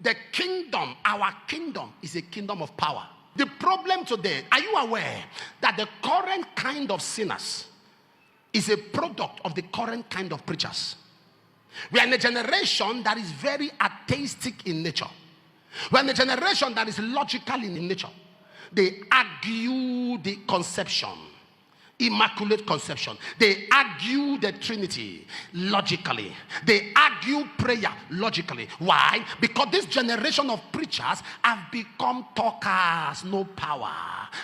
The kingdom, our kingdom, is a kingdom of power. The problem today, are you aware that the current kind of sinners is a product of the current kind of preachers? We are in a generation that is very atheistic in nature. We are in a generation that is logical in nature. They argue the conception, immaculate conception. They argue the Trinity logically. They argue prayer logically. Why? Because this generation of preachers have become talkers, no power.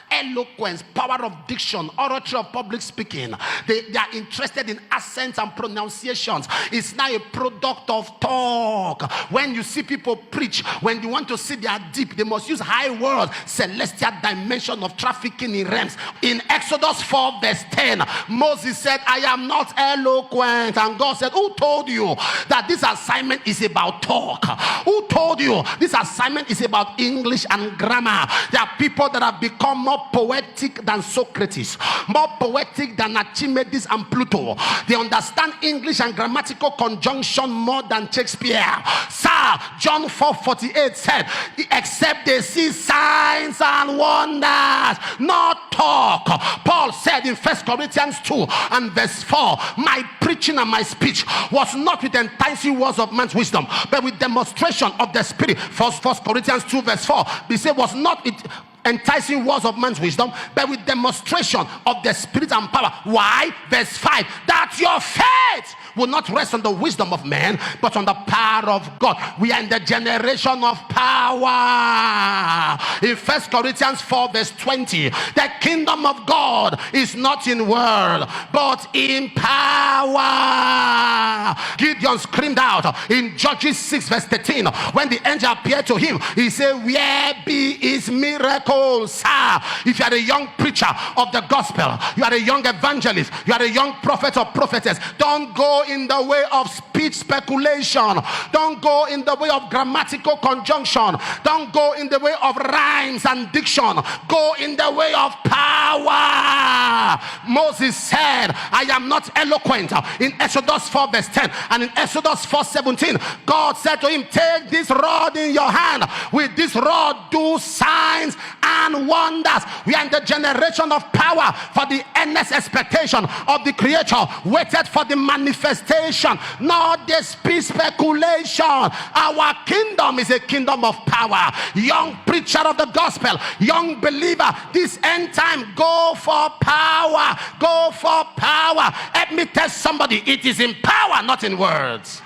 Eloquence, power of diction, oratory of public speaking. They are interested in accents and pronunciations. It's now a product of talk. When you see people preach, when you want to see their deep, they must use high words, celestial dimension of trafficking in realms. In Exodus 4 verse 10, Moses said, I am not eloquent. And God said, who told you that this assignment is about talk? Who told you this assignment is about English and grammar? There are people that have become more poetic than Socrates, more poetic than Archimedes and Pluto. They understand English and grammatical conjunction more than Shakespeare. Sir, John 4:48 said, except they see signs and wonders, not talk. Paul said in 1 Corinthians 2 and verse 4, my preaching and my speech was not with enticing words of man's wisdom, but with demonstration of the Spirit. 1 Corinthians 2 verse 4, he said, was not with enticing words of man's wisdom, but with demonstration of the Spirit and power. Why? Verse 5, that your faith will not rest on the wisdom of man, but on the power of God. We are in the generation of power. In 1 Corinthians 4 verse 20, the kingdom of God is not in word, but in power. Gideon screamed out in Judges 6 verse 13, when the angel appeared to him, he said, where be his miracles? If you are a young preacher of the gospel, you are a young evangelist, you are a young prophet or prophetess, don't go in the way of speech speculation. Don't go in the way of grammatical conjunction. Don't go in the way of rhymes and diction. Go in the way of power. Moses said, I am not eloquent, in Exodus 4 verse 10, and in Exodus 4:17, God said to him, take this rod in your hand. With this rod do signs and wonders. We are in the generation of power, for the earnest expectation of the Creator waited for the manifestation, not the speech speculation. Our kingdom is a kingdom of power. Young preacher of the gospel, young believer, this end time, go for power. Go for power. Let me tell somebody, it is in power, not in words.